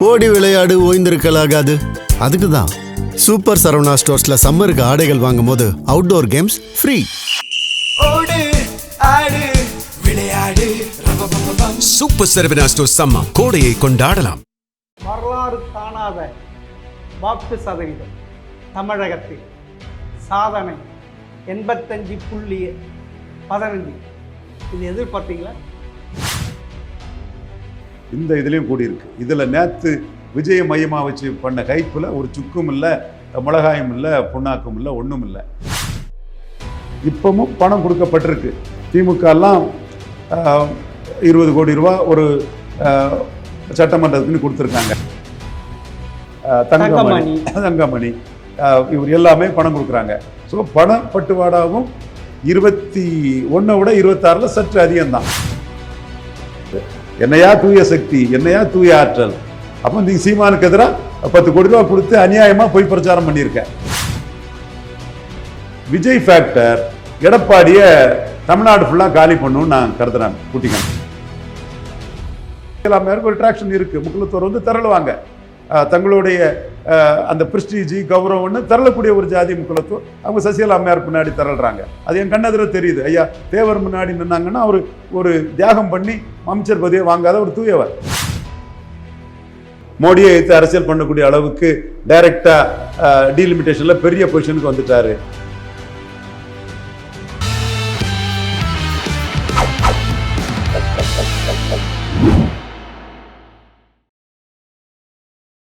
ஓடி விளையாடு ஓய்ந்திருக்கலாகாது. அதுக்கு தான் சூப்பர் சரவணா ஸ்டோர்ஸ்ல சம்மருக்கு ஆடைகள் வாங்கும் போது அவுட்டோர் கேம்ஸ் ஃப்ரீ. ஓடு ஆடு விளையாடு சூப்பர் சரவணா ஸ்டோர்ஸ் சம்மர் கோடையை கொண்டாடலாம். வரலாறு காணாத வாக்கு சதவீதம் தமிழகத்தில் சாதனை 85.15. இது எதிர்பார்த்தீங்களா? இந்த இதுலேயும் கூடியிருக்கு. இதில் நேற்று விஜய மையமாக வச்சு பண்ண கைப்பில் ஒரு சுக்கும் இல்லை, மிளகாயும் இல்லை, புண்ணாக்கும் இல்லை, ஒன்றும் இல்லை. இப்பவும் பணம் கொடுக்கப்பட்டிருக்கு. திமுகலாம் 20 கோடி ரூபா ஒரு சட்டமன்றத்துக்குன்னு கொடுத்துருக்காங்க. தங்கமணி இவர் எல்லாமே பணம் கொடுக்குறாங்க. ஸோ பண பட்டுவாடாவும் 21 விட 26 சற்று அதிகம்தான். என்னையா தூய சக்தி, என்னையா தூய ஆற்றல். அப்போ நீங்க சீமானுக்கு எதிராக 10 கோடி ரூபா கொடுத்து அநியாயமா போய் பிரச்சாரம் பண்ணியிருக்க. விஜய் ஃபேக்டர் எடப்பாடிய தமிழ்நாடு ஃபுல்லா காலி பண்ணுன்னு நான் கருதுறேன். கூட்டிக்கணும் ஒரு டிராக்ஷன் இருக்கு. முக்குலத்தோர் வந்து திரளுவாங்க. தங்களுடைய அந்த பிரிஸ்டீஜி கௌரவம்னு திரளக்கூடிய ஒரு ஜாதி முக்குலத்தோர். அவங்க சசிகலா அம்மையார் முன்னாடி திரள்றாங்க. அது என் கண்ணெதிர தெரியுது. ஐயா தேவர் முன்னாடி நின்னாங்கன்னா அவர் ஒரு தியாகம் பண்ணி அமைச்சர் பதவியை வாங்காத ஒரு தூயவர். மோடியை எடுத்து அரசியல் பண்ணக்கூடிய அளவுக்கு டைரக்டா டீலிமிட்டேஷன்ல பெரிய பொசிஷனுக்கு வந்துட்டாரு.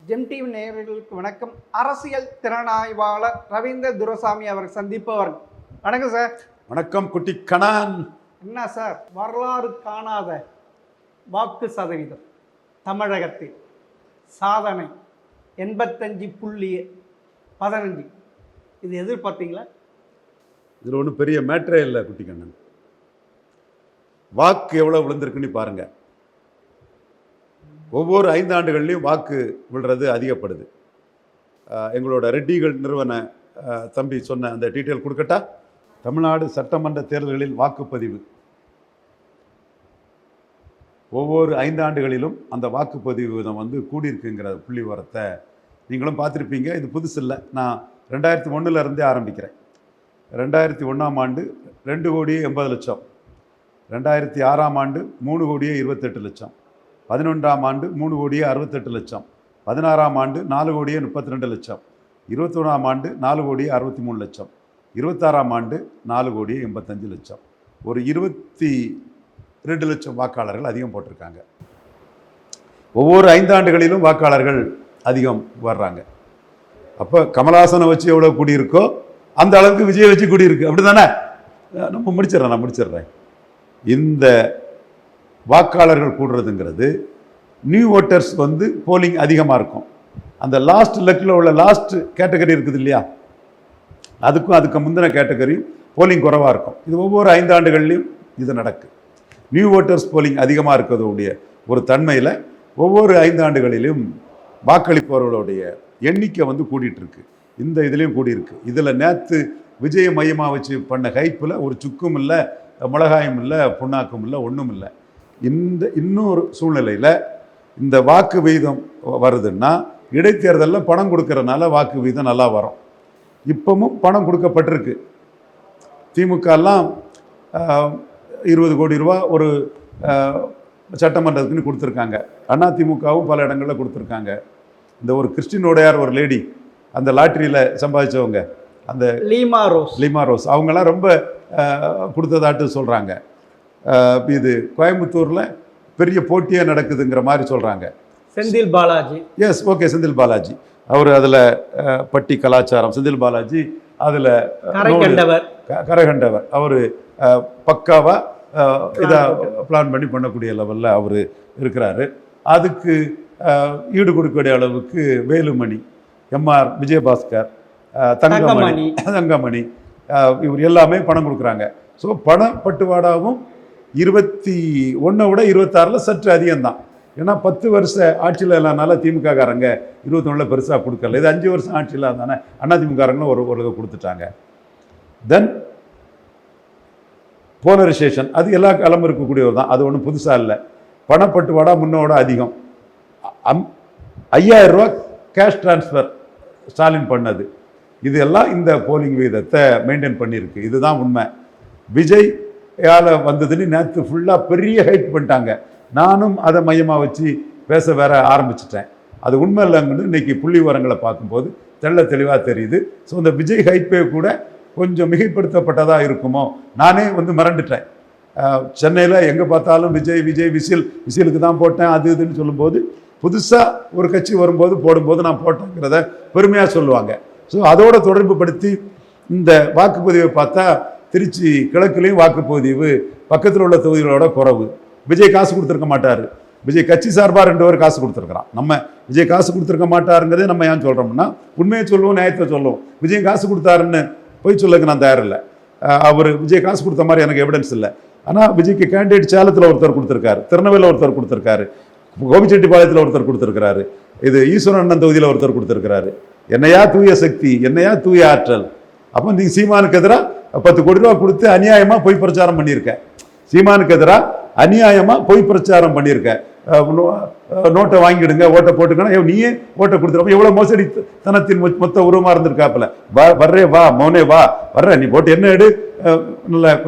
ஜெம் டிவி நேயர்களுக்கு வணக்கம். அரசியல் திறனாய்வாளர் ரவீந்திர துரைசாமி அவர் சந்திப்பவர். வணக்கம் சார். வணக்கம் குட்டி கணான். என்ன சார், வரலாறு காணாத வாக்கு சதவீதம் தமிழகத்தில் சாதனை 85.15. இது எதிர்பார்த்தீங்களா? இதில் ஒன்றும் பெரிய மேட்டரே இல்லை குட்டி கண்ணன். வாக்கு எவ்வளோ விழுந்திருக்குன்னு பாருங்க. ஒவ்வொரு 5 ஆண்டுகள்லையும் வாக்கு விழுறது அதிகப்படுது. எங்களோட ரெட்டிகள் நிறுவன தம்பி சொன்ன அந்த டீட்டெயில் கொடுக்கட்டா? தமிழ்நாடு சட்டமன்ற தேர்தல்களில் வாக்குப்பதிவு ஒவ்வொரு 5 ஆண்டுகளிலும் அந்த வாக்குப்பதிவு விதம் வந்து கூடியிருக்குங்கிற புள்ளி விவரத்தை நீங்களும் பார்த்துருப்பீங்க. இது புதுசு இல்லை. நான் 2001 இருந்தே ஆரம்பிக்கிறேன். 2001ஆம் ஆண்டு 2,80,00,000, 2006ஆம் ஆண்டு 3,28,00,000, 11ஆம் ஆண்டு 3,68,00,000, 16ஆம் ஆண்டு 4,32,00,000, 21ஆம் ஆண்டு 4,63,00,000, 26ஆம் ஆண்டு 4,85,00,000. ஒரு 22 லட்சம் வாக்காளர்கள் அதிகம் போட்டிருக்காங்க. ஒவ்வொரு 5 ஆண்டுகளிலும் வாக்காளர்கள் அதிகம் வர்றாங்க. அப்போ கமலஹாசனை வச்சு எவ்வளோ கூடியிருக்கோ அந்த அளவுக்கு விஜய் வச்சு கூடியிருக்கு. அப்படி தானே? நான் முடிச்சிடுறேன். இந்த வாக்காளர்கள் கூடுறதுங்கிறது நியூ ஓட்டர்ஸ் வந்து போலிங் அதிகமாக இருக்கும். அந்த லாஸ்ட் லெக்கில் உள்ள லாஸ்ட் கேட்டகரி இருக்குது இல்லையா, அதுக்கு முந்தின கேட்டகரியும் போலிங் குறைவாக இருக்கும். இது ஒவ்வொரு 5 ஆண்டுகள்லையும் இது நடக்கு. நியூ ஓட்டர்ஸ் போலிங் அதிகமாக இருக்கிறதுடைய ஒரு தன்மையில் ஒவ்வொரு 5 ஆண்டுகளிலும் வாக்களிப்பவர்களுடைய எண்ணிக்கை வந்து கூடிட்டு இருக்கு. இந்த இதுலேயும் கூடியிருக்கு. இதில் நேற்று விஜய மையமாக வச்சு பண்ண கைப்பில் ஒரு சுக்கும் இல்லை, மிளகாயும் இல்லை, புண்ணாக்கும் இல்லை, ஒன்றும் இல்லை. இன்னொரு சூழ்நிலையில் இந்த வாக்கு வீதம் வருதுன்னா இடைத்தேர்தலில் பணம் கொடுக்கறதுனால வாக்கு வீதம் நல்லா வரும். இப்பவும் பணம் கொடுக்கப்பட்டிருக்கு. திமுகலாம் 20 கோடி ரூபா ஒரு சட்டமன்றத்துக்குன்னு கொடுத்துருக்காங்க. அதிமுகவும் பல இடங்களில் கொடுத்துருக்காங்க. இந்த ஒரு கிறிஸ்டினோடையார் ஒரு லேடி, அந்த லாட்ரியில் சம்பாதிச்சவங்க, அந்த லீமா ரோஸ் அவங்கெல்லாம் ரொம்ப கொடுத்ததாட்டு சொல்கிறாங்க. இது கோயம்புத்தூரில் பெரிய போட்டியாக நடக்குதுங்கிற மாதிரி சொல்கிறாங்க. செந்தில் பாலாஜி, எஸ், ஓகே, செந்தில் பாலாஜி அவர் அதில் பட்டி கலாச்சாரம், செந்தில் பாலாஜி அதில் கரகண்டவர். அவர் பக்காவாக இதாக பிளான் பண்ணி பண்ணக்கூடிய லெவலில் அவர் இருக்கிறாரு. அதுக்கு ஈடு கொடுக்கக்கூடிய அளவுக்கு வேலுமணி, எம்ஆர் விஜயபாஸ்கர், தங்கமணி இவர் எல்லாமே பணம் கொடுக்குறாங்க. ஸோ பண பட்டுவாடாவும் 21 விட 26 சற்று அதிகம்தான். ஏன்னா 10 வருஷ ஆட்சியில் இல்லாதனால திமுக காரங்க 21 பெருசாக கொடுக்கல. இது 5 வருஷம் ஆட்சியில் இருந்தானே அதிமுகங்களும் ஒரு இதை கொடுத்துட்டாங்க. தென் போலரைசேஷன் அது எல்லா காலமும் இருக்கக்கூடியவர் தான். அது ஒன்றும் புதுசாக இல்லை. பணப்பட்டுவாடா முன்னோட அதிகம். 5000 ரூபா கேஷ் டிரான்ஸ்ஃபர் ஸ்டாலின் பண்ணது. இது எல்லாம் இந்த போலிங் விகிதத்தை மெயின்டைன் பண்ணியிருக்கு. இதுதான் உண்மை. விஜய் வந்ததுன்னு நேற்று ஃபுல்லாக பெரிய ஹைட் பண்ணிட்டாங்க. நானும் அதை மையமாக வச்சு பேச வேற ஆரம்பிச்சிட்டேன். அது உண்மை இல்லைங்கன்னு இன்னைக்கு புள்ளி விவரங்களை பார்க்கும்போது தெளிவாக தெரியுது. ஸோ இந்த விஜய் ஹைப்பே கூட கொஞ்சம் மிகைப்படுத்தப்பட்டதாக இருக்குமோ. நானே மிரண்டுட்டேன். சென்னையில் எங்கே பார்த்தாலும் விஜய் விசிலுக்கு தான் போட்டேன் அது இதுன்னு சொல்லும்போது, புதுசாக ஒரு கட்சி வரும்போது போடும்போது நான் போட்டேங்கிறத பெருமையாக சொல்லுவாங்க. ஸோ அதோட தொடர்பு படுத்தி இந்த வாக்குப்பதிவை பார்த்தா திருச்சி கிழக்குலேயும் வாக்குப்பதிவு பக்கத்தில் உள்ள தொகுதிகளோட குறைவு. விஜய் காசு கொடுத்துருக்க மாட்டார். விஜய் கட்சி சார்பாக 2 பேர் காசு கொடுத்துருக்குறான். நம்ம விஜய் காசு கொடுத்துருக்க மாட்டாருங்கிறதே நம்ம ஏன் சொல்கிறோம்னா, உண்மையை சொல்லுவோம், நியாயத்தை சொல்லுவோம். விஜய் காசு கொடுத்தாருன்னு போய் சொல்லுங்க நான் தயாரில்லை. அவர் விஜய் காசு கொடுத்த மாதிரி எனக்கு எவிடன்ஸ் இல்லை. ஆனால் விஜய்க்கு கேண்டிடேட் சேலத்தில் ஒருத்தர் கொடுத்துருக்காரு, திருநெல்வேலியில் ஒருத்தர் கொடுத்துருக்காரு, கோபிச்செட்டிப்பாளையத்தில் ஒருத்தர் கொடுத்துருக்கிறாரு, இது ஈஸ்வரன் தொகுதியில் ஒருத்தர் கொடுத்துருக்கிறாரு. என்னையா தூய சக்தி, என்னையா தூய ஆற்றல். அப்போ நீங்கள் சீமானுக்கு எதிராக 10 கோடி ரூபா கொடுத்து அநியாயமாக பொய் பிரச்சாரம் பண்ணியிருக்கேன். சீமானுக்கு எதிராக அநியாயமாக பொய் பிரச்சாரம் பண்ணியிருக்கேன். நோட்டை வாங்கிடுங்க, ஓட்டை போட்டுக்கணும், நீயே ஓட்டை கொடுத்துருப்ப. எவ்வளோ மோசடி தனத்தின் மொத்த உருவமாக இருந்திருக்காப்புல. வர்றே வா மௌனே வா வர்ற, நீ போட்டு என்ன எடு,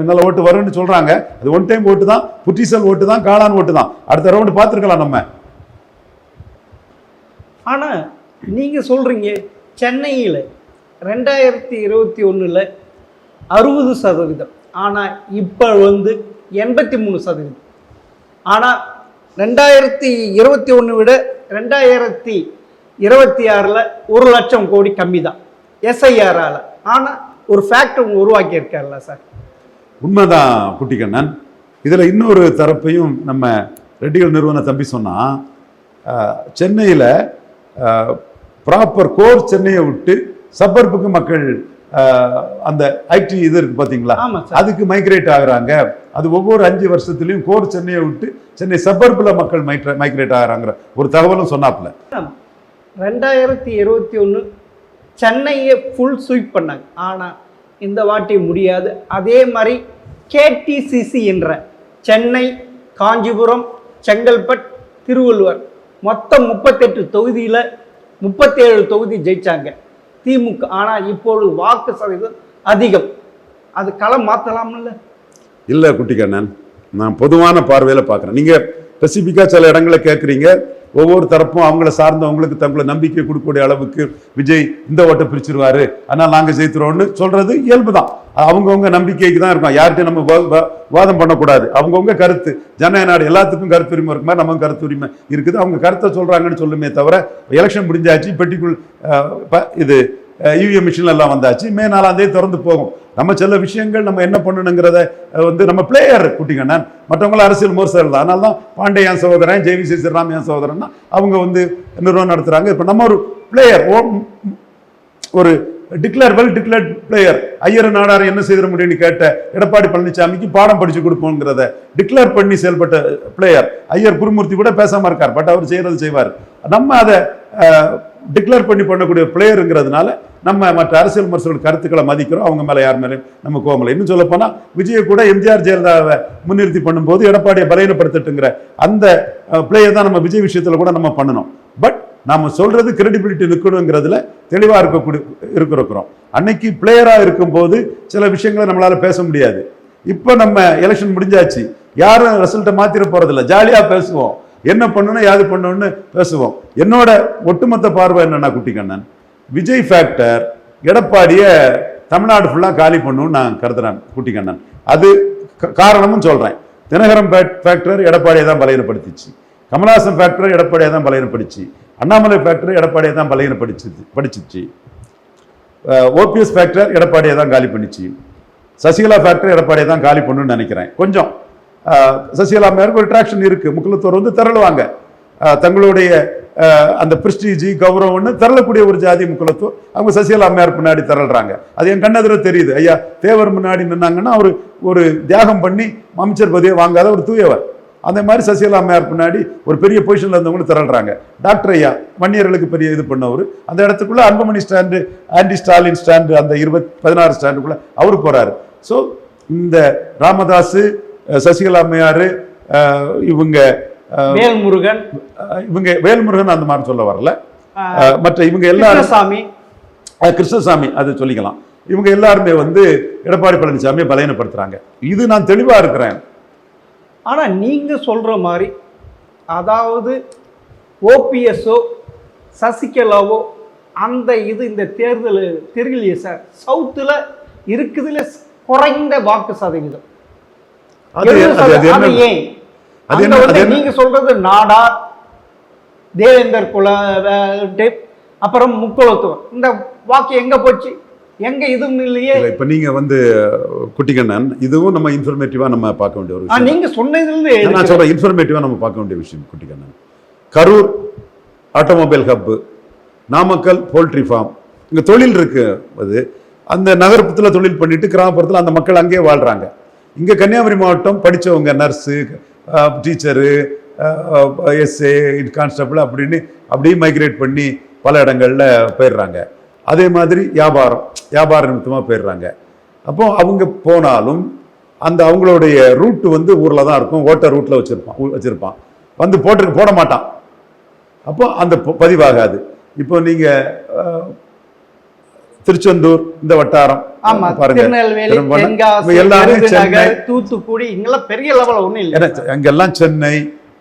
நல்ல ஓட்டு வரும்னு சொல்கிறாங்க. அது ஒன் டைம் ஓட்டு தான், புற்றிசல் ஓட்டு தான், காளான் ஓட்டு தான். அடுத்த ரவுண்டு பார்த்துருக்கலாம் நம்ம. ஆனால் நீங்கள் சொல்கிறீங்க சென்னையில் 2021 60%, ஆனால் இப்போ 83%. ஆனால் 2021 விட 2026 1 லட்சம் கோடி கம்மி தான் எஸ்ஐஆரால். ஆனால் ஒரு ஃபேக்டர் உருவாக்கி இருக்கார்ல சார். உண்மைதான் குட்டிக்கண்ணன். இதில் இன்னொரு தரப்பையும் நம்ம ரெட்டிகள் நிறுவன தம்பி சொன்னால், சென்னையில் ப்ராப்பர் கோர் சென்னையை விட்டு சப்பர்புக்கு மக்கள் அந்த ஐடி இது இருக்கு பார்த்தீங்களா, அதுக்கு மைக்ரேட் ஆகுறாங்க. அது ஒவ்வொரு 5 வருஷத்துலையும் கோர் சென்னையை விட்டு சென்னை சப்பர்பில் மக்கள் மைக்ரேட் ஆகுறாங்கிற ஒரு தகவலும் சொன்னாப்புல. 2021 சென்னையை ஃபுல் ஸ்வீப் பண்ணாங்க. ஆனால் இந்த வாட்டி முடியாது. அதே மாதிரி கேடிசிசி என்ற சென்னை, காஞ்சிபுரம், செங்கல்பட்டு, திருவள்ளுவர் மொத்தம் 38 தொகுதியில் 37 தொகுதி ஜெயிச்சாங்க திமுக. ஆனால் இப்பொழுது வாக்கு சதவீதம் அதிகம். அது களம் மாற்றலாம்ல? இல்லை குட்டிக்கண்ணன், நான் பொதுவான பார்வையில் பார்க்குறேன். நீங்கள் ஸ்பெசிஃபிக்காக சில இடங்களை கேட்குறீங்க. ஒவ்வொரு தரப்பும் அவங்கள சார்ந்தவங்களுக்கு தங்களை நம்பிக்கை கொடுக்கக்கூடிய அளவுக்கு விஜய் இந்த ஓட்டை பிரிச்சிருவாரு, ஆனால் நாங்கள் ஜெயித்துறோம்னு சொல்றது இயல்பு தான். அவங்கவுங்க நம்பிக்கைக்கு தான் இருக்கும். யார்கிட்டையும் நம்ம வாதம் பண்ணக்கூடாது. அவங்கவுங்க கருத்து, ஜனநாயக நாடு, எல்லாத்துக்கும் கருத்து உரிமை இருக்குமா, நம்ம கருத்து உரிமை இருக்குது. அவங்க கருத்தை சொல்றாங்கன்னு சொல்லுமே தவிர, எலெக்ஷன் முடிஞ்சாச்சு, பெட்டிக்குள் இது இவிஎம் மிஷின் எல்லாம் வந்தாச்சு, மே 4ஆம் தேதி திறந்து போகும். நம்ம சில விஷயங்கள் நம்ம என்ன பண்ணணுங்கிறத நம்ம பிளேயர் குட்டிங்கண்ணன், மற்றவங்கள அரசியல் மோசல் தான். அதனால தான் பாண்டியன் சகோதரன், ஜெய்விசி ஸ்ரீராம் என் சகோதரன்னா அவங்க நிறுவனம் நடத்துறாங்க. இப்போ நம்ம ஒரு பிளேயர், ஒரு well declared player. Iyer Nadar என்ன செய்திட முடியும்னு கேட்ட எடப்பாடி பழனிசாமிக்கு பாடம் படிச்சு கொடுப்போங்கிறத டிக்ளேர் பண்ணி செயல்பட்ட பிளேயர். ஐயர் குருமூர்த்தி கூட பேசாம இருக்கார், பட் அவர் செய்யறது செய்வார். நம்ம அதை டிக்ளேர் பண்ணக்கூடிய பிளேயருங்கிறதுனால நம்ம மற்ற அரசியல் விமர்சகர்கள் கருத்துக்களை மதிக்கிறோம். அவங்க மேலே யார் மேலே நம்ம கோவமில்லை. இன்னும் சொல்ல போனால் விஜயை கூட எம்ஜிஆர் ஜெயலலிதாவை முன்னிறுத்தி பண்ணும்போது எடப்பாடியை பலவீனப்படுத்தட்டுங்கிற அந்த பிளேயர் தான் நம்ம விஜய் விஷயத்தில் கூட நம்ம பண்ணணும். பட் நம்ம சொல்றது கிரெடிபிலிட்டி நிற்கணுங்கிறதுல தெளிவாக இருக்கிறோம். அன்னைக்கு பிளேயராக இருக்கும்போது சில விஷயங்களை நம்மளால பேச முடியாது. இப்போ நம்ம எலெக்ஷன் முடிஞ்சாச்சு, யாரும் ரிசல்ட்டை மாத்திர போறதில்லை, ஜாலியாக பேசுவோம், என்ன பண்ணணும் யாது பண்ணணும்னு பேசுவோம். என்னோட ஒட்டுமொத்த பார்வை என்னன்னா குட்டிக்கண்ணன், விஜய் ஃபேக்டர் எடப்பாடியை தமிழ்நாடு ஃபுல்லாக காலி பண்ணணும்னு நான் கருதுறேன் குட்டிக்கண்ணன். அது காரணமும் சொல்றேன். தினகரன் ஃபேக்டர் எடப்பாடியை தான் பலவீனப்படுத்திச்சு, கமலஹாசன் ஃபேக்டர் எடப்பாடியை தான் பலவீனப்படுத்தி, அண்ணாமலை ஃபேக்டர் எடப்பாடியை தான் பலவீனப்படுத்திச்சு, ஓபிஎஸ் ஃபேக்டர் எடப்பாடியை தான் காலி பண்ணிச்சு, சசிகலா ஃபேக்டர் எடப்பாடியை தான் காலி பண்ணணும்னு நினைக்கிறேன். கொஞ்சம் சசிகலா மேற்கு ஒரு அட்ராக்ஷன் இருக்கு, முக்குலத்தோர் திரளுவாங்க, தங்களுடைய அந்த பிரிஸ்டீஜ் கௌரவம்னு திரளக்கூடிய ஒரு ஜாதி முக்குலத்தோர். அவங்க சசிகலா அம்மையார் பின்னாடி திரள்றாங்க. அது என் கண்ணெதிர தெரியுது. ஐயா தேவர் முன்னாடி நின்னாங்கன்னா அவர் ஒரு தியாகம் பண்ணி அமைச்சர் பதவியை வாங்காத ஒரு தூயவர். அந்த மாதிரி சசிகலா அம்மையார் பின்னாடி ஒரு பெரிய பொசிஷன்ல இருந்தவங்களும் திரள்றாங்க. டாக்டர் ஐயா வன்னியர்களுக்கு பெரிய இது பண்ணவர். அந்த இடத்துக்குள்ள Anbumani stand, anti Stalin stand, அந்த 16 ஸ்டாண்டுக்குள்ள அவரு போறாரு. ஸோ இந்த ராமதாஸ், சசிகலா அம்மையார், இவங்க வேல்முருகன், இவங்க வேல்முருகன் அந்த மாதிரி சொல்ல வரல. மற்ற இவங்க எல்லாரும் சாமி, கிருஷ்ணசாமி அது சொல்லிக்கலாம். இவங்க எல்லாருமே வந்து எடப்பாடி பழனிசாமியை பலவீனப்படுத்துறாங்க. இது நான் தெளிவா இருக்கிறேன். ஆனா நீங்க சொல்ற மாதிரி, அதாவது ஓபிஎஸ்ஓ சசிகலாவோ அந்த இது இந்த தேர்தல் தெரியலையே சார். சவுத்துல இருக்குதுல குறைந்த வாக்கு சதவீதம். நீங்க சொல்றது நாடார், தேவேந்தர் குல, அப்புறம் முக்குளத்துவம், இந்த வாக்கு எங்க போச்சு? எங்க இதுவும் இல்லையே. இப்ப நீங்க வந்து குட்டிக்கண்ணன், இதுவும் நம்ம இன்ஃபர்மேட்டிவா நம்ம பார்க்க வேண்டிய ஒரு விஷயம். நீங்க சொன்னதுல நான் சொல்றேன், இன்ஃபர்மேட்டிவா நம்ம பார்க்க வேண்டிய விஷயம் Kuttikannan. Karur automobile hub, Namakkal poultry farm, இங்க தொழில் இருக்கு. அது அந்த நகரத்துல தொழில் பண்ணிட்டு கிராமப்புறத்தில் அந்த மக்கள் அங்கேயே வாழ்றாங்க. இங்க கன்னியாகுமரி மாவட்டம் படிச்சவங்க நர்ஸு, டீச்சரு, எஸ்ஏ, கான்ஸ்டபிள் அப்படின்னு அப்படியே மைக்ரேட் பண்ணி பல இடங்கள்ல போயிடுறாங்க. அதே மாதிரி வியாபார நிமித்தமாக போயிடுறாங்க. அப்போ அவங்க போனாலும் அந்த அவங்களுடைய ரூட்டு வந்து ஊரில் தான் இருக்கும். ஓட்டர் ரூட்டில் வச்சிருப்பான் வந்து போட மாட்டான். அப்போ அந்த பதிவாகாது. இப்போ நீங்கள் திருச்செந்தூர் இந்த வட்டாரம் தூத்துக்குடி, இங்கெல்லாம் பெரிய லெவலில் ஒன்றும் இல்லை. அங்கெல்லாம் சென்னை,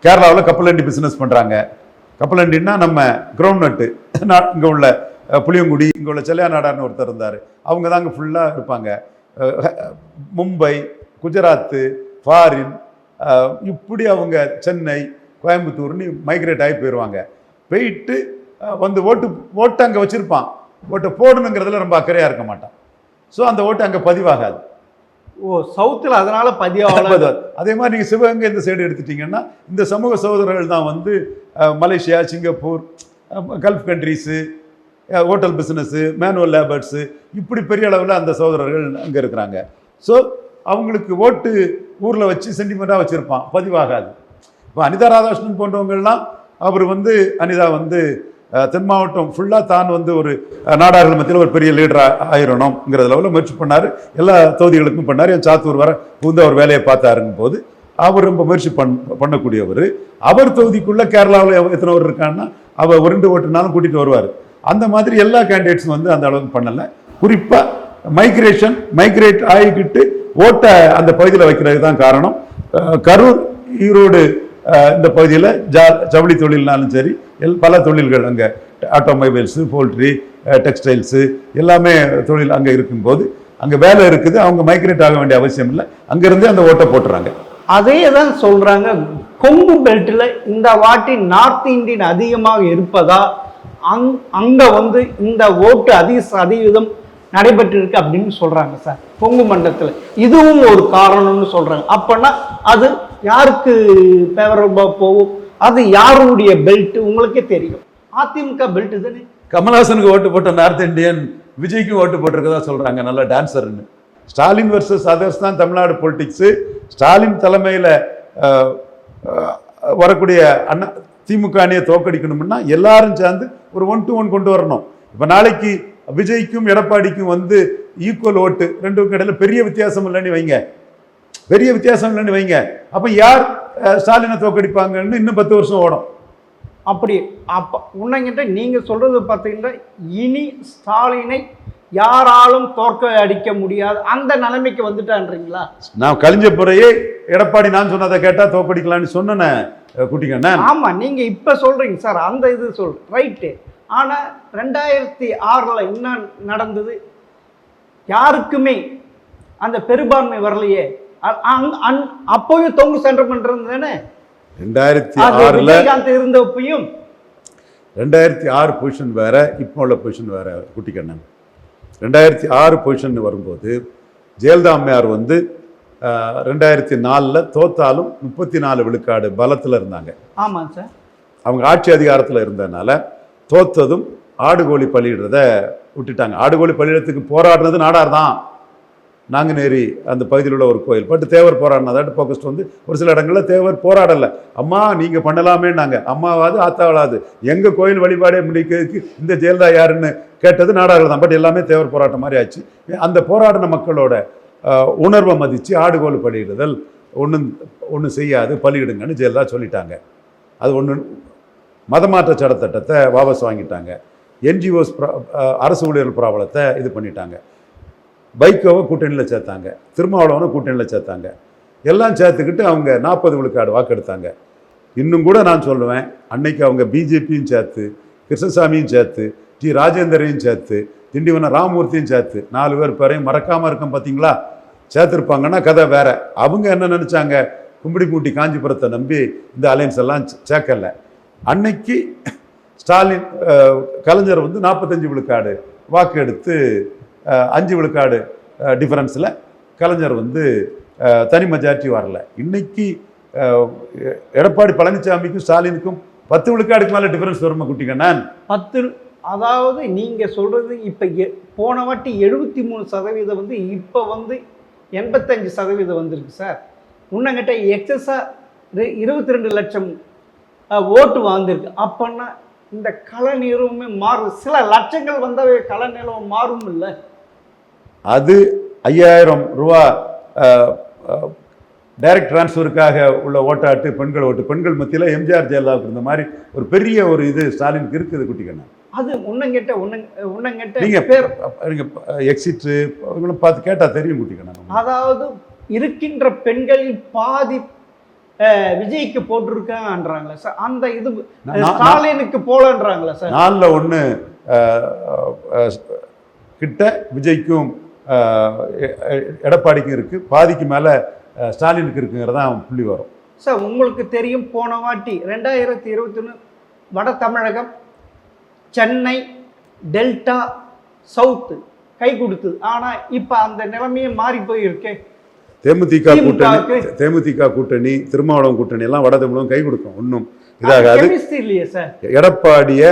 கேரளாவில் கப்பலண்டி பிஸ்னஸ் பண்ணுறாங்க. கப்பலண்டின்னா நம்ம கிரவுண்ட் நட்டு இங்கே உள்ள புளியங்குடி, இங்கே உள்ள செல்லையா நாடார்னு ஒருத்தர் இருந்தார். அவங்க தாங்க ஃபுல்லாக இருப்பாங்க. மும்பை, குஜராத்து, ஃபாரின், இப்படி அவங்க சென்னை, கோயம்புத்தூர்னு மைக்ரேட் ஆகி போயிடுவாங்க. போயிட்டு வந்து ஓட்டு அங்கே வச்சுருப்பான். ஓட்டை போடணுங்கிறதுல ரொம்ப அக்கறையாக இருக்க மாட்டான். ஸோ அந்த ஓட்டு அங்கே பதிவாகாது. ஓ, சவுத்தில் அதனால பதிவாகாது. அதே மாதிரி நீங்கள் சிவகங்கை இந்த சைடு எடுத்துட்டிங்கன்னா இந்த சமூக சகோதரர்கள் தான் வந்து Malaysia, Singapore, gulf countries, hotel business, manual labours, இப்படி பெரிய அளவில் அந்த சகோதரர்கள் அங்கே இருக்கிறாங்க. ஸோ அவங்களுக்கு ஓட்டு ஊரில் வச்சு சென்டிமெண்ட்டாக வச்சுருப்பான், பதிவாகாது. இப்போ அனிதா ராதாகிருஷ்ணன் போன்றவங்கள்லாம் அவர் வந்து அனிதா வந்து தென் மாவட்டம் ஃபுல்லாக தான் வந்து ஒரு நாடார்கள் மத்தியில் ஒரு பெரிய லீடராக ஆயிரணும்ங்கிற லெவலில் முயற்சி பண்ணார். எல்லா தொகுதிகளுக்கும் பண்ணார். என் சாத்தூர் வர புகுந்து அவர் வேலையை பார்த்தாருங்கும் போது அவர் ரொம்ப முயற்சி பண்ணக்கூடியவர். அவர் தொகுதிக்குள்ளே கேரளாவில் எத்தனை பேர் இருக்காங்கன்னா அவர் 2 ஓட்டுனாலும் கூட்டிகிட்டு வருவார். அந்த மாதிரி எல்லா கேண்டிடேட்ஸும் வந்து அந்த அளவுக்கு பண்ணலை. குறிப்பாக மைக்ரேட் ஆகிக்கிட்டு ஓட்டை அந்த பகுதியில் வைக்கிறது தான் காரணம். கரூர், ஈரோடு இந்த பகுதியில் ஜவுளி தொழில்னாலும் சரி, பல தொழில்கள் அங்கே ஆட்டோமொபைல்ஸு, போல்ட்ரி, டெக்ஸ்டைல்ஸு எல்லாமே தொழில் அங்கே இருக்கும்போது அங்கே வேலை இருக்குது. அவங்க மைக்ரேட் ஆக வேண்டிய அவசியம் இல்லை. அங்கேருந்தே அந்த ஓட்டை போட்டுறாங்க. அதே தான் சொல்கிறாங்க. கொங்கு பெல்ட்டில் இந்த வாட்டி நார்த் இந்தியன் அதிகமாக இருப்பதா, அங்கே வந்து இந்த ஓட்டு அதிக சதவீதம் நடைபெற்றிருக்கு அப்படின்னு சொல்கிறாங்க சார். கொங்கு மண்டலத்தில் இதுவும் ஒரு காரணம்னு சொல்கிறாங்க. அப்போனா அது யாருக்கு ஃபேவரபுளாக போகும்? அது யாருடைய பெல்ட் உங்களுக்கே தெரியும். அதிமுக பெல்ட் தானே. கமல்ஹாசனுக்கு ஓட்டு போட்ட நார்த் இந்தியன் விஜய்க்கும் ஓட்டு போட்டிருக்கதா சொல்கிறாங்க, நல்ல டான்ஸர்னு. ஸ்டாலின் வர்சஸ் அதர்ஸ் தான் தமிழ்நாடு பொலிட்டிக்ஸு. ஸ்டாலின் தலைமையில் வரக்கூடிய திமுக அணியை தோக்கடிக்கணும்னா எல்லாரும் சேர்ந்து ஒரு 1-to-1 கொண்டு வரணும். இப்போ நாளைக்கு விஜய்க்கும் எடப்பாடிக்கும் வந்து ஈக்குவல் ஓட்டு, 2க்கும் இடையில பெரிய வித்தியாசம் இல்லைன்னு வைங்க. அப்போ யார் ஸ்டாலினை தோக்கடிப்பாங்கன்னு இன்னும் 10 வருஷம் ஓடும். அப்படி அப்போ உன்னங்கிட்ட நீங்கள் சொல்கிறது பார்த்தீங்கன்னா இனி ஸ்டாலினை யாராலும் தோற்க அடிக்க முடியாது அந்த நிலைமைக்கு வந்துட்டான்றீங்களா? நான் கழிஞ்ச பிறையே எடப்பாடி நான் சொன்னதை கேட்டால் தோக்கடிக்கலான்னு சொன்னேன் குட்டிக்கண்ணா. ஆமாம், நீங்கள் இப்போ சொல்கிறீங்க சார், அந்த இது ரைட்டு. ஆனால் 2006 என்ன நடந்தது? யாருக்குமே அந்த பெரும்பான்மை வரலையே. அப்போயும் தொங்கு சென்டர் பண்ணுறது தானே 2006 இருந்தப்பையும். 2006 பொசிஷன் வேற, இப்போ உள்ள பொசிஷன் வேற குட்டிக்கண்ணன். 2006 பொசிஷன் வரும்போது ஜெயலலிதா அம்மையார் வந்து 2004 தோத்தாலும் 34 விழுக்காடு பலத்தில் இருந்தாங்க. ஆமாம் சார். அவங்க ஆட்சி அதிகாரத்தில் இருந்ததுனால தோத்ததும் ஆடுகோழி பலியிடுறத விட்டுட்டாங்க. ஆடுகோழி பலியிடத்துக்கு போராடினது நாடார் தான். நாங்குநேரி அந்த பகுதியில் உள்ள ஒரு கோயில். பட் தேவர் போராடினதாட்டு ஃபோக்கஸ்ட் வந்து ஒரு சில இடங்களில் தேவர் போராடலை. அம்மா நீங்கள் பண்ணலாமேன்னாங்க. அம்மாவாது ஆத்தாவலாது எங்கள் கோயில் வழிபாடே முடிக்கிறதுக்கு இந்த ஜெயலலிதா யாருன்னு கேட்டது நாடார்கள் தான். பட் எல்லாமே தேவர் போராட்டம் மாதிரி ஆச்சு. அந்த போராடின மக்களோட உணர்வை மதித்து ஆடுகோல் பலியிடுதல் ஒன்றும் செய்யாது, பலியிடுங்கன்னு ஜெயலலிதா சொல்லிட்டாங்க. அது ஒன்று. மதமாற்ற சட்டத்திட்டத்தை வாபஸ் வாங்கிட்டாங்க. என்ஜிஓஸ் அரசு ஊழியர்கள் பிராபலத்தை இது பண்ணிட்டாங்க. வைகோவை கூட்டணியில் சேர்த்தாங்க, திருமாவளவனை கூட்டணியில் சேர்த்தாங்க. எல்லாம் சேர்த்துக்கிட்டு அவங்க 40 விழுக்காடு வாக்கெடுத்தாங்க. இன்னும் கூட நான் சொல்லுவேன், அன்னைக்கு அவங்க பிஜேபியும் சேர்த்து, கிருஷ்ணசாமியும் சேர்த்து, டி ராஜேந்தரையும் சேர்த்து, திண்டிவனம் ராமமூர்த்தியும் சேர்த்து 4 பேர் பேரையும் மறக்காமல் இருக்கும் பார்த்தீங்களா? சேர்த்துருப்பாங்கன்னா கதை வேற. அவங்க என்ன நினச்சாங்க, கும்பிடிப்பூட்டி காஞ்சிபுரத்தை நம்பி இந்த அலையன்ஸ் எல்லாம் சேர்க்கலை. அன்னைக்கு ஸ்டாலின் கலைஞர் வந்து 45 விழுக்காடு வாக்கு எடுத்து 5 விழுக்காடு டிஃபரன்ஸில் கலைஞர் வந்து தனி மெஜாரிட்டி வரல. இன்னைக்கு எடப்பாடி பழனிசாமிக்கும் ஸ்டாலினுக்கும் 10 விழுக்காடுக்கு மேலே டிஃபரன்ஸ் வருமா குட்டிக்கண்ணன்? 10, அதாவது நீங்கள் சொல்கிறது இப்போ போன வாட்டி 73% வந்து இப்போ வந்து 85% வந்துருக்கு சார். முன்னங்கிட்ட எக்ஸஸாக 22 லட்சம் ஓட்டு வாழ்ந்துருக்கு. அப்போன்னா இந்த கள நிறுவனமே மாறும். சில லட்சங்கள் வந்தாவே கள நிறுவனம் மாறும் இல்லை? அது 5000 ரூபா டைரக்ட் டிரான்ஸ்ஃபருக்காக உள்ள ஓட்டாட்டு பெண்கள் ஓட்டு. பெண்கள் மத்தியில் எம்ஜிஆர் ஜெயலலிதாவுக்கு இருந்த மாதிரி ஒரு பெரிய ஒரு இது ஸ்டாலினுக்கு இருக்குது குட்டிக்கண்ணா. அது உன்னங்கிட்ட நீங்கள் பேர் நீங்கள் எக்ஸிட்டு இவங்களும் பார்த்து கேட்டால் தெரியும் குட்டிக்கண்ணா. அதாவது இருக்கின்ற பெண்களில் பாதி விஜய்க்கு போட்டிருக்காங்கன்றாங்களா சார்? அந்த இது ஸ்டாலினுக்கு போலன்றாங்களா சார்? 4/1 கிட்ட விஜய்க்கும் எடப்பாடிக்கும் இருக்கு, பாதிக்கு மேலே ஸ்டாலினுக்கு இருக்குங்கிறதா புள்ளி வரும் சார். உங்களுக்கு தெரியும், போன வாட்டி 2021 வட தமிழகம், சென்னை, டெல்டா, சவுத்து கை கொடுத்தது. ஆனால் இப்போ அந்த நிலைமையே மாறி போயிருக்கே. தேமுதிக கூட்டணி, திருமாவளவன் கூட்டணி எல்லாம் வட தமிழகம் கை கொடுக்கும், ஒன்றும் இதாகாது. எடப்பாடிய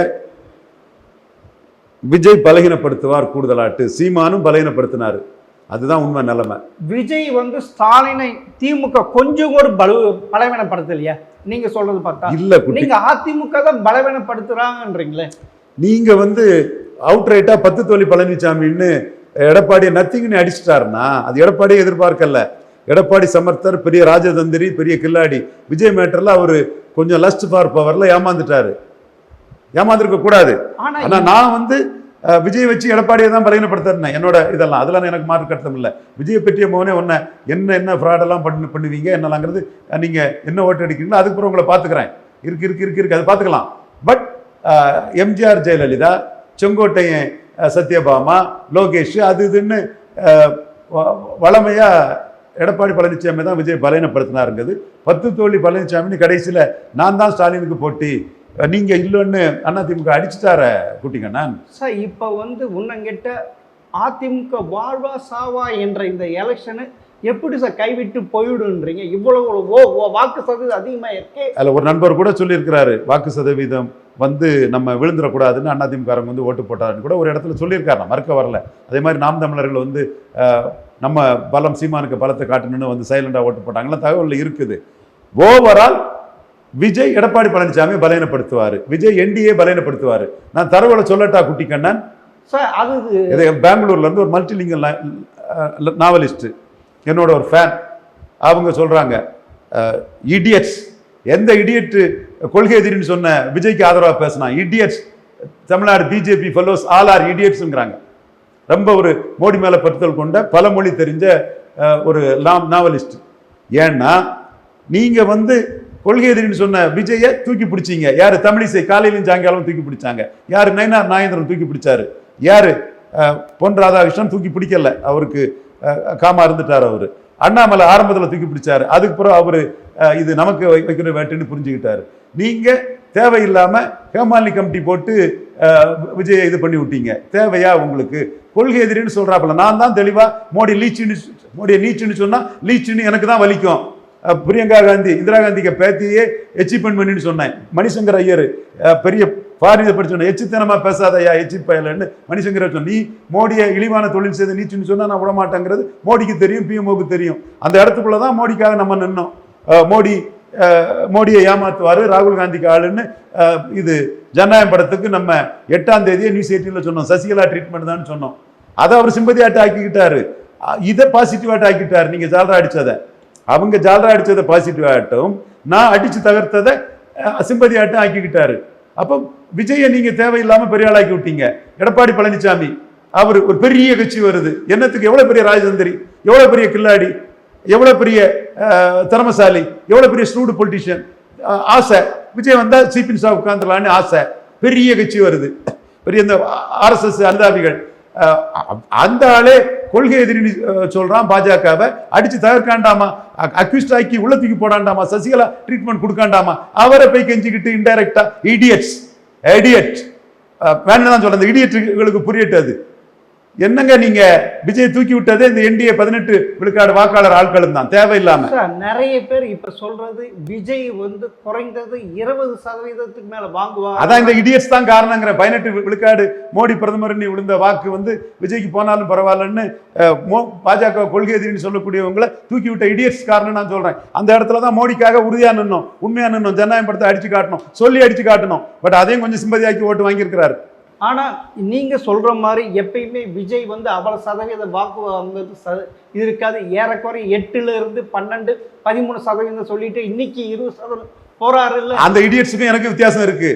விஜய் பலகீனப்படுத்துவார் கூடுதலாட்டு, சீமானும் பலகீனப்படுத்தினாரு. அதுதான் உண்மை நிலைமை. விஜய் வந்து ஸ்டாலினை திமுக கொஞ்சம் கூட பலவீனப்படுத்தலையா? நீங்க சொல்றது பார்த்தா இல்ல, நீங்க அதிமுக தான் பலவீனப்படுத்துறாங்கன்றீங்களே. நீங்க வந்து அவுட் ரைட்டா 10 தோழி பழனிசாமின்னு எடப்பாடியை நத்திங்னு அடிச்சிட்டாருன்னா அது எடப்பாடியை எதிர்பார்க்கல. எடப்பாடி சமர்த்தர், பெரிய ராஜதந்திரி, பெரிய கில்லாடி. விஜய் மேட்டர்ல அவரு கொஞ்சம் லஸ்ட் ஃபார் பவர்ல ஏமாந்துட்டாரு. ஏமாந்துருக்க கூடாது. ஆனா நான் வந்து விஜய் வச்சு எடப்பாடியை தான் பலகீனப்படுத்துறேன் என்னோட இதெல்லாம். அதெல்லாம் எனக்கு மாற்று கருத்தம் இல்லை. விஜயை பற்றிய மோனே ஒன்ன என்ன ஃப்ராடெல்லாம் பண்ணுவீங்க என்னலாங்கிறது நீங்க என்ன ஓட்டு அடிக்கிறீங்களோ அதுக்கப்புறம் உங்களை பார்த்துக்கிறேன். இருக்கு அதை பார்த்துக்கலாம். பட் எம்ஜிஆர் ஜெயலலிதா, செங்கோட்டையன் சத்யபாமா, லோகேஷ், அது இதுன்னு வளமையா எடப்பாடி பழனிசாமி தான் விஜய் பலகீனப்படுத்தினாருங்கிறது. 10 தோழி பழனிசாமின்னு கடைசியில் நான் தான் ஸ்டாலினுக்கு போட்டி, நீங்க இல்லைன்னு அதிமுக அடிச்சுட்டார குட்டிங்கண்ணா. சார் இப்போ வந்து உன்னங்கிட்ட அதிமுக வாழ்வா சாவா என்ற இந்த எலெக்ஷனு எப்படி சார் கைவிட்டு போயிடுன்றீங்க? இவ்வளவு வாக்கு சதவீதம் அதிகமாக இருக்கே. அதில் ஒரு நண்பர் கூட சொல்லியிருக்கிறாரு, வாக்கு சதவீதம் வந்து நம்ம விழுந்துடக்கூடாதுன்னு அதிமுககாரங்க வந்து ஓட்டு போட்டாருன்னு கூட ஒரு இடத்துல சொல்லியிருக்காரு. நான் மறுக்க வரல. அதே மாதிரி நாம் தமிழர்கள் வந்து நம்ம பலம், சீமானுக்கு பலத்தை காட்டணும்னு வந்து சைலண்டாக ஓட்டு போட்டாங்கலாம் தகவல் இருக்குது. ஓவரால் விஜய் எடப்பாடி பழனிசாமி பலகீனப்படுத்துவார், விஜய் என்டிஏ பலகீனப்படுத்துவார். நான் தரவுகளை சொல்லட்டா குட்டிக்கண்ணன்? சார் அது பெங்களூர்ல இருந்து ஒரு மல்டிலிங்கல் நாவலிஸ்ட், என்னோட ஒரு ஃபேன், அவங்க சொல்றாங்க, இடியட்ஸ், எந்த இடியட் கொள்கை எதிரின்னு சொன்ன விஜய்க்கு ஆதரவாக பேசினா, idiots Tamil Nadu BJP fellows all are இடியட்ஸ்ங்கிறாங்க. ரொம்ப ஒரு மோடி மேல பற்றுதல் கொண்ட பல மொழி தெரிஞ்ச ஒரு நாவலிஸ்ட். ஏன்னா நீங்க வந்து கொள்கை எதிரின்னு சொன்ன விஜயை தூக்கி பிடிச்சிங்க. யாரு? தமிழிசை காலையிலும் சாயங்காலம் தூக்கி பிடிச்சாங்க. யாரு? நயினார் நாகேந்திரன் தூக்கி பிடிச்சாரு. யாரு? பொன் ராதாகிருஷ்ணன் தூக்கி பிடிக்கல, அவருக்கு காமா இருந்துட்டார். அவரு அண்ணாமலை ஆரம்பத்தில் தூக்கி பிடிச்சாரு. அதுக்கு பிறகு அவரு இது நமக்கு வைக்கிற வேட்டுன்னு புரிஞ்சுக்கிட்டாரு. நீங்க தேவையில்லாம ஹேமாலினி கமிட்டி போட்டு விஜயை இது பண்ணி விட்டீங்க. தேவையா உங்களுக்கு? கொள்கை எதிரின்னு சொல்றாப்புல. நான் தான் தெளிவா மோடியை நீச்சுன்னு சொன்னா லீச்சுன்னு எனக்கு தான் வலிக்கும். பிரியங்கா காந்தி, இந்திரா காந்திக்கு பேத்தியே எச்சிப்பன் பண்ணின்னு சொன்னேன். மணிசங்கர் ஐயர் பெரிய ஃபாரினை படிச்சோன்னே எச்சித்தனமா பேசாதையா எச்சி பயலன்னு மணிசங்கர் சொன்ன. நீ மோடியை இழிவான தொழில் செய்து நீச்சுன்னு சொன்னா நான் விட மாட்டேங்கிறது மோடிக்கு தெரியும், பிஎம்ஓக்கு தெரியும். அந்த இடத்துக்குள்ளதான் மோடிக்காக நம்ம நின்னோம். மோடியை ஏமாத்துவாரு, ராகுல் காந்திக்கு ஆளுன்னு இது ஜனநாயகம் படத்துக்கு நம்ம 8ஆம் தேதியே நியூஸ் 18ல சொன்னோம். சசிகலா ட்ரீட்மெண்ட் தான் சொன்னோம். அதை அவர் சிம்பதியாட்ட ஆக்கிக்கிட்டாரு, இதை பாசிட்டிவாட்ட ஆக்கிட்டாரு. நீங்க ஜாலரா அடிச்சதை, அவங்க ஜாலரா அடிச்சதை பாசிட்டிவ் ஆகட்டும், நான் அடிச்சு தகர்த்ததை சிம்பதி ஆட்டம் ஆக்கிக்கிட்டாரு. அப்போ விஜயை நீங்க தேவையில்லாம பெரிய ஆளாக்கி விட்டீங்க. எடப்பாடி பழனிசாமி அவர் ஒரு பெரிய கட்சி வருது, என்னத்துக்கு? எவ்வளவு பெரிய ராஜதந்திரி, எவ்வளவு பெரிய கில்லாடி, எவ்வளவு பெரிய திறமசாலி, எவ்வளவு பெரிய ஸ்டூடு பொலிட்டிஷியன். ஆசை விஜய் வந்தா சீஃப் மினிஸ்டர் உட்கார்ந்துலான்னு ஆசை. பெரிய கட்சி வருது, பெரிய இந்த RSS அந்தாபிகள். அந்த ஆளே கொள்கை எதிரி சொல்றான், பாஜகவை அடிச்சு தகர்க்காண்டாமா, அக்யூஸ்ட் ஆக்கி உள்ள தூக்கி போடாண்டாமா, சசிகலா ட்ரீட்மெண்ட் கொடுக்காண்டாமா, அவரை போய் கெஞ்சிக்கிட்டு இன்டைரக்டா இடியட்ஸ் வேணும் தான் சொல்ற. இடியட்டுகளுக்கு புரியட்டு அது என்னங்க? நீங்க விஜய் தூக்கி விட்டதே இந்த NDA 18 விழுக்காடு வாக்காளர் ஆட்களும் தான், தேவையில்லாம. நிறைய பேர் இப்ப சொல்றது விஜய் வந்து குறைந்தது 20% மேல வாங்குவாங்க. அதான் இந்த இடியட்ஸ் தான் காரணங்கிற. 18 விழுக்காடு மோடி பிரதமர் விழுந்த வாக்கு வந்து விஜய்க்கு போனாலும் பரவாயில்லன்னு பாஜக கொள்கை எதிரின்னு சொல்லக்கூடியவங்களை தூக்கி விட்ட இடியட்ஸ் காரணம் நான் சொல்றேன். அந்த இடத்துல தான் மோடிக்காக உறுதியா நின்னோம், உண்மையா நின்னோம், ஜனநாயகம் படத்தை அடிச்சு காட்டணும், சொல்லி அடிச்சு காட்டணும். பட் அதையும் கொஞ்சம் சிம்பதியாக்கி ஓட்டு வாங்கியிருக்கிறாரு. ஆனா நீங்க சொல்ற மாதிரி எப்பயுமே விஜய் வந்து அவ்வளவு சதவீத வாக்கு வாங்குறது இது இருக்காது. ஏறக்குறைய 8 இருந்து 12, 13% சொல்லிட்டு இன்னைக்கு 20% போறாரு. இல்ல அந்த இடியட்ஸுக்கும் எனக்கு வித்தியாசம் இருக்கு.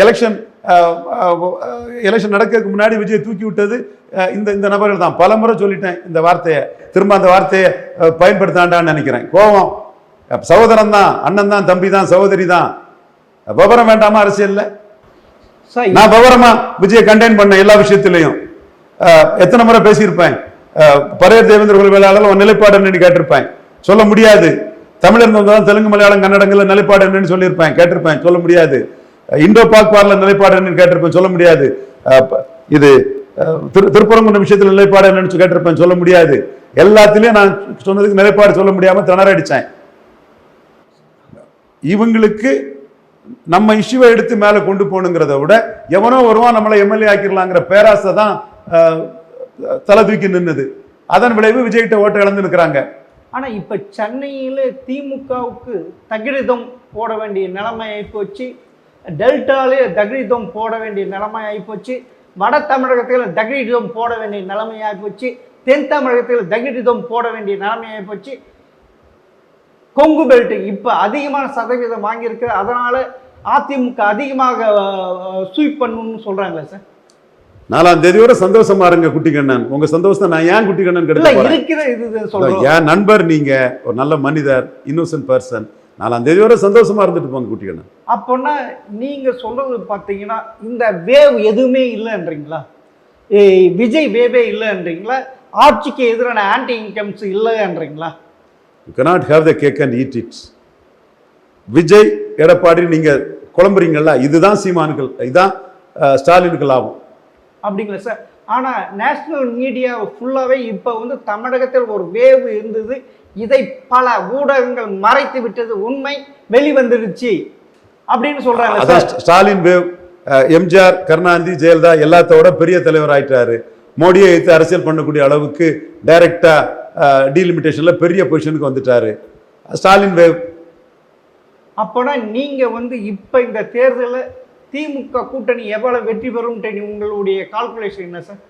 எலெக்ஷன் நடக்கிறதுக்கு முன்னாடி விஜய் தூக்கி விட்டது இந்த நபர்கள் தான். பலமுறை சொல்லிட்டேன் இந்த வார்த்தையை, திரும்ப அந்த வார்த்தையை பயன்படுத்தாண்டான்னு நினைக்கிறேன். கோபம் சகோதரன் தான், அண்ணன் தான், தம்பி தான், சகோதரி தான். விவரம் வேண்டாமா அரசியல்ல? நான் விவரமா விஜயை கண்டெயின் பண்ண எல்லா விஷயத்திலையும். எத்தனை முறை பேசியிருப்பேன். பரையர் தேவேந்திர குல வேளாளர் நிலைப்பாடு என்னன்னு கேட்டிருப்பேன், சொல்ல முடியாது. தமிழர் தான் தெலுங்கு மலையாளம் கன்னடங்கள்ல நிலைப்பாடு என்னன்னு சொல்லியிருப்பேன், கேட்டிருப்பேன், சொல்ல முடியாது. இந்தோ பாக் பார்ல நிலைப்பாடு என்னன்னு கேட்டிருப்பேன், சொல்ல முடியாது. இது திருப்பரங்குன்ற விஷயத்துல நிலைப்பாடு என்னன்னு கேட்டிருப்பேன், சொல்ல முடியாது. எல்லாத்திலையும் நான் சொன்னதுக்கு நிலைப்பாடு சொல்ல முடியாம திணறடிச்சேன். இவங்களுக்கு நம்ம இஷ்யூவை எடுத்து மேல கொண்டு போகணுங்கிறத விட எவனோ வருவான் நம்மளை MLA ஆக்கிடலாங்கிற பேராசை தான் தலை தூக்கி நின்னுது. அதன் விளைவு விஜய்கிட்ட ஓட்டை இழந்து நிற்கிறாங்க. ஆனா இப்ப சென்னையில திமுகவுக்கு தகிரிதம் போட வேண்டிய நிலைமை ஆயிப்போச்சு, டெல்டாலே தகிரிதம் போட வேண்டிய நிலைமை ஆயிப்போச்சு, வட தமிழகத்தில் தகிரிதம் போட வேண்டிய நிலைமை ஆயிப்போச்சு, தென் தமிழகத்தில் தகிரிதம் போட வேண்டிய நிலைமை ஆயிப்போச்சு. கொங்கு பெல்ட் இப்ப அதிகமான சதவீதம் வாங்கியிருக்கு, அதனால அதிமுக அதிகமாக ஸ்வீப் பண்ணணும்னு சொல்றாங்களே சார். 4ஆம் தேதியோட சந்தோஷமா இருங்க குட்டிக்கண்ணன். உங்க சந்தோஷம் நான் ஏன் குட்டிக்கண்ணன் கிடையாது? என் நண்பர், நீங்க ஒரு நல்ல மனிதர், இன்னோசன்ட் பர்சன். 4ஆம் தேதியோட சந்தோஷமா இருந்துட்டு போங்க குட்டிக்கண்ணன். அப்போனா நீங்க சொல்றது பாத்தீங்கன்னா இந்த வேவ் எதுவுமே இல்லைன்றீங்களா? விஜய் வேவே இல்லைன்றீங்களா? ஆட்சிக்கு எதிரான ஆன்டி இன்கம்ஸ் இல்லைன்றீங்களா? You cannot have the cake and eat it. Vijay Edappadi நீங்க குழம்புறீங்கல்ல, இதுதான் சீமானுக்கள், இதுதான் ஸ்டாலினுக்கு லாபம் அப்படிங்களா சார்? ஆனா நேஷனல் மீடியா ஃபுல்லாவே இப்ப வந்து தமிழகத்தில் ஒரு வேவ் இருந்தது, இதை பல ஊடகங்கள் மறைத்து விட்டது, உண்மை வெளிவந்துருச்சு அப்படின்னு சொல்றாங்க சார். ஸ்டாலின் வேவ். எம்ஜிஆர், கருணாநிதி, ஜெயலலிதா எல்லாத்தோட பெரிய தலைவர் ஆயிட்டாரு. மோடியை எடுத்து அரசியல் பண்ணக்கூடிய அளவுக்கு டைரக்டா டீலிமிட்டேஷன்ல பெரிய பொசிஷனுக்கு வந்துட்டாரு. ஸ்டாலின் வேவ். அப்போனா நீங்க வந்து இப்ப இந்த தேர்தலில் திமுக கூட்டணி எவ்வளவு வெற்றி பெறும் உங்களுடைய கால்குலேஷன் என்ன சார்?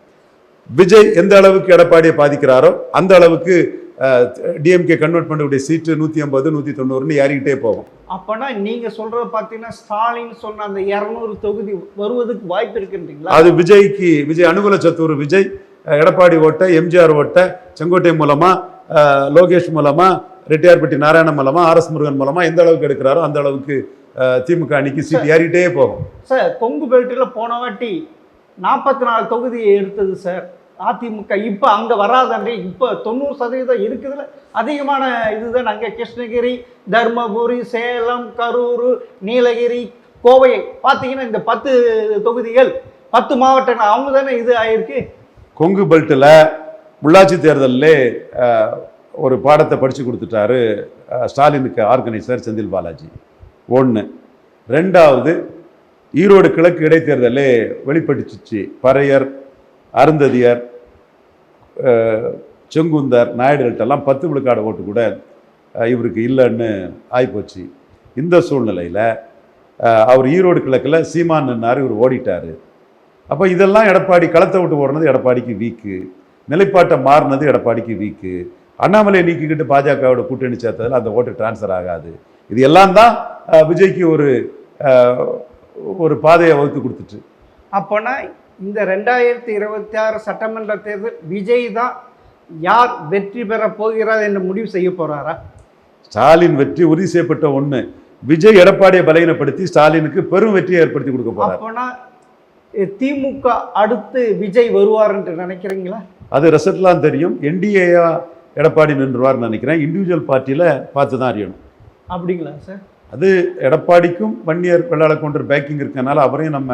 விஜய் எந்த அளவுக்கு எடப்பாடியை பாதிக்கிறாரோ அந்த அளவுக்கு டிஎம்கே கன்வெர்ட் பண்ணக்கூடிய சீட்டு 150, 190 ஏறிக்கிட்டே போகும். அப்பனா நீங்க சொல்றது பாத்தீங்கன்னா ஸ்டாலின் சொன்ன அந்த 200 தொகுதி வருவதற்கு வாய்ப்பு இருக்குன்றீங்களா? அது விஜய் அனுகூல சத்துரு. விஜய் எடப்பாடி ஓட்ட, எம்ஜிஆர் ஓட்ட, செங்கோட்டை மூலமா, லோகேஷ் மூலமா, ரெட்டியார்பட்டி நாராயணன் மூலமா, RS முருகன் மூலமா எந்த அளவுக்கு எடுக்கிறாரோ அந்த அளவுக்கு திமுக அன்னைக்கு சீட் ஏறிட்டே போகும் சார். கொங்கு பெல்ட்டில் போன வாட்டி 44 தொகுதியை எடுத்தது சார் அதிமுக. இப்போ அங்கே வராதன்றி இப்போ 90% இருக்குதுல அதிகமான இதுதான். அங்கே கிருஷ்ணகிரி, தர்மபுரி, சேலம், கரூர், நீலகிரி, கோவை பார்த்தீங்கன்னா இந்த 10 தொகுதிகள் 10 மாவட்டங்கள் அவங்க தானே இது ஆயிருக்கு. கொங்கு பெல்ட்டில் உள்ளாட்சி தேர்தலில் ஒரு பாடத்தை படித்து கொடுத்துட்டாரு ஸ்டாலினுக்கு ஆர்கனைசர் செந்தில் பாலாஜி. 1. 2வது ஈரோடு கிழக்கு இடைத்தேர்தலே வெளிப்பட்டுச்சு. பறையர், அருந்ததியர், செங்குந்தர், நாயுடுகள்ட்டெல்லாம் 10 விழுக்காடு ஓட்டு கூட இவருக்கு இல்லைன்னு ஆகிப்போச்சு. இந்த சூழ்நிலையில் அவர் ஈரோடு கிழக்கில் சீமான் நின்னார், இவர் ஓடிட்டார். அப்போ இதெல்லாம் எடப்பாடி களத்தை விட்டு ஓடுனது எடப்பாடிக்கு வீக்கு, நிலைப்பாட்டை மாறினது எடப்பாடிக்கு வீக்கு. அண்ணாமலை நீக்கிக்கிட்டு பாஜகவோட கூட்டணி சேர்த்ததில் அந்த ஓட்டு டிரான்ஸ்ஃபர் ஆகாது. இது எல்லாம் தான் விஜய்க்கு ஒரு பாதையை வகுத்து கொடுத்துட்டு. அப்போனா இந்த 2026 சட்டமன்ற தேர்தல் விஜய் தான் யார் வெற்றி பெற போகிறார் என்று முடிவு செய்ய போறாரா? ஸ்டாலின் வெற்றி உறுதி செய்யப்பட்ட ஒண்ணு. விஜய் எடப்பாடியை பலகீனப்படுத்தி ஸ்டாலினுக்கு பெரும் வெற்றியை ஏற்படுத்தி கொடுக்க போறார். அப்போனா திமுக அடுத்து விஜய் வருவார் என்று நினைக்கிறீங்களா? அது ரிசல்ட்லாம் தெரியும். என்டிஏயா எடப்பாடி நின்றுவார்னு நினைக்கிறேன். இண்டிவிஜுவல் பார்ட்டியில் பார்த்து தான் அறியணும். அப்படிங்களா சார்? அது எடப்பாடிக்கும் வன்னியர் வெள்ளாள கவுண்டர் பேக்கிங் இருக்கனால அவரையும் நம்ம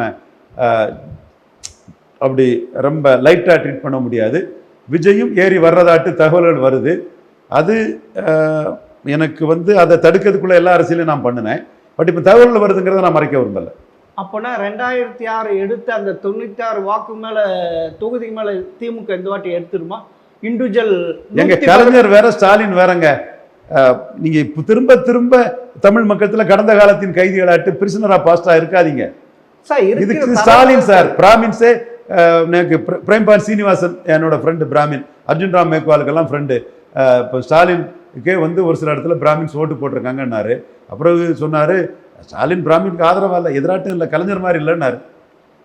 அப்படி ரொம்ப லைட்டாக ட்ரீட் பண்ண முடியாது. விஜயும் ஏறி வர்றதாட்டு தகவல்கள் வருது. அது எனக்கு அதை தடுக்கிறதுக்குள்ள எல்லா அரசியலையும் நான் பண்ணினேன். பட் இப்போ தகவல்கள் வருதுங்கிறத நான் மறைக்க விரும்பலை. அப்போனா 2006 எடுத்த அந்த 96 வாக்கு மேலே தொகுதி மேலே திமுக இந்த வாட்டி எடுத்துருமா? இண்டிவிஜுவல் எங்க கலைஞர் வேற ஸ்டாலின் வேறங்க. நீங்க இப்போ திரும்ப திரும்ப தமிழ் மக்களத்தில் கடந்த காலத்தின் கைதிகளாட்டு பிரிசனரா பாஸ்டா இருக்காதீங்க. இதுக்கு ஸ்டாலின் சார் பிராமின்ஸே எனக்கு பிரேம்பால் சீனிவாசன் என்னோட ஃப்ரெண்டு பிராமின், அர்ஜுன் ராம் மேக்வாலுக்கெல்லாம் ஃப்ரெண்டு. இப்போ ஸ்டாலினுக்கே ஒரு சில இடத்துல பிராமின்ஸ் ஓட்டு போட்டிருக்காங்கன்னாரு. அப்புறம் சொன்னார் ஸ்டாலின் பிராமினுக்கு ஆதரவாக இல்லை, எதிராட்டும் இல்லை, கலைஞர் மாதிரி இல்லைன்னாரு.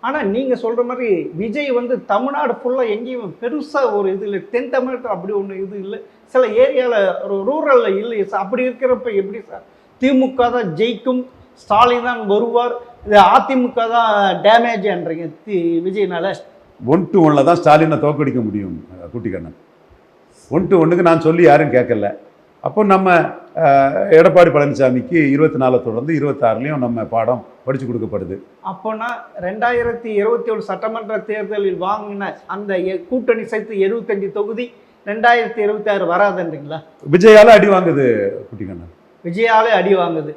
ஆனால் நீங்கள் சொல்கிற மாதிரி விஜய் தமிழ்நாடு ஃபுல்லாக எங்கேயும் பெருசாக ஒரு இது இல்லை. தென் தமிழகத்தில் அப்படி ஒன்று இது இல்லை. சில ஏரியாவில் ஒரு ரூரலில் இல்லை சார். அப்படி இருக்கிறப்ப எப்படி சார் திமுக தான் ஜெயிக்கும், ஸ்டாலின் தான் வருவார், இது அதிமுக தான் டேமேஜ்ன்றீங்க விஜய்னால? 1-1 தான் ஸ்டாலினை தோக்கடிக்க முடியும் குட்டிக்கண்ணன். 1-1 நான் சொல்லி யாரும் கேட்கல. அப்போ நம்ம எடப்பாடி பழனிசாமிக்கு 24 தொடர்ந்து 26லையும் நம்ம பாடம் படித்து கொடுக்கப்படுது. அப்போனா 2027 சட்டமன்ற தேர்தலில் வாங்கின அந்த கூட்டணி சேர்த்து 75 தொகுதி 2026 வராதுன்றீங்களா? விஜயால அடி வாங்குது குட்டிக்கண்ணன். விஜயாலே அடி வாங்குது.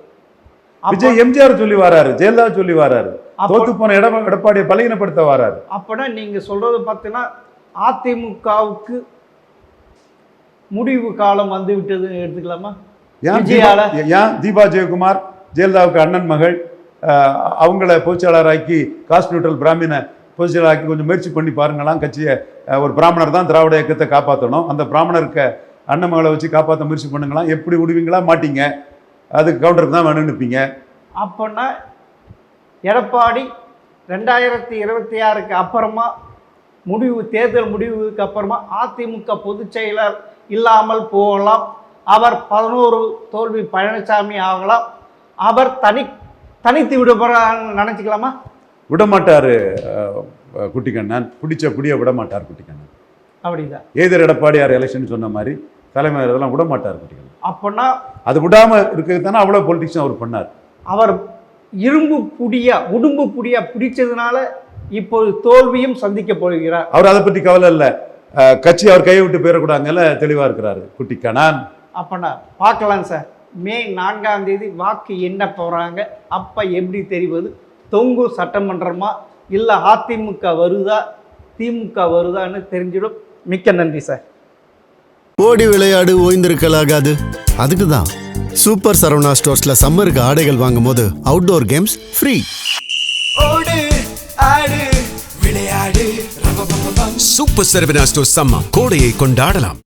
விஜய் எம்ஜிஆர் சொல்லி வராரு, ஜெயலலிதா சொல்லி வராரு, தோத்து போன எடப்பாடியை பலகீனப்படுத்த வராரு. அப்போனா நீங்க சொல்றது பார்த்தீங்கன்னா அதிமுகவுக்கு முடிவு காலம் வந்து விட்டதுன்னு எடுத்துக்கலாமா? ஏன் தீபா ஜெயக்குமார் ஜெயலலிதாவுக்கு அண்ணன் மகள், அவங்கள பொதுச்செயலாளராக்கி காஸ்ட் நியூட்ரல் பிராமின பொதுச்செயலாளராக்கி கொஞ்சம் முயற்சி பண்ணி பாருங்களாம். கட்சியை ஒரு பிராமணர் தான் திராவிட இயக்கத்தை காப்பாற்றணும், அந்த பிராமணருக்கு அண்ணன் மகளை வச்சு காப்பாற்ற முயற்சி பண்ணுங்களாம். எப்படி விடுவீங்களா? மாட்டீங்க, அதுக்கு கவுண்டருக்கு தான் வேணும்னு நிற்பீங்க. அப்போன்னா எடப்பாடி 2026க்கு அப்புறமா தேர்தல் முடிவுக்கு அப்புறமா அதிமுக பொதுச் செயலர் இல்லாமல் போகலாம். அவர் 11 தோல்வி பழனிசாமி ஆகலாம். அவர் தனித்து விடப்படுறான்னு நினச்சிக்கலாமா? விடமாட்டார் குட்டிக்கண்ணன். பிடிச்ச புடிய விடமாட்டார் குட்டிக்கண்ணன். அப்படிதான் ஏதர் எடப்பாடியார் எலெக்ஷன் சொன்ன மாதிரி தலைமை இதெல்லாம் விடமாட்டார் குட்டிக்கண்ணன். அப்போனா அது விடாமல் இருக்கிறது தானே அவ்வளோ பொலிட்டிக்ஸும் அவர் பண்ணார். அவர் உடும்பு புடியா பிடிச்சதுனால இப்போது தோல்வியும் சந்திக்க போகிறார். அவர் அதை பற்றி கவலை இல்லை. கட்சி அவர் கையை விட்டு போயிடக்கூடாதுல தெளிவாக இருக்கிறாரு குட்டிக்கண்ணன். அப்போனா பார்க்கலாம் சார். மே 4ஆம் தேதி வாக்கு எண்ண போகிறாங்க. அப்போ எப்படி தெரிவது? தொங்கு சட்டமன்றமா இல்லை அதிமுக வருதா திமுக வருதான்னு தெரிஞ்சிடும். மிக்க நன்றி சார். ஓடி விளையாடு ஓய்ந்திருக்கலாகாது. அதுக்கு தான் சூப்பர் சரவணா ஸ்டோர்ஸ்ல சம்மருக்கு ஆடைகள் வாங்கும் போது அவுட்டோர் கேம்ஸ் ஃப்ரீ. ஓடு ஆடு விளையாடு. சூப்பர் சரவணா ஸ்டோர்ஸ் சம்மர் கோடையை கொண்டாடலாம்.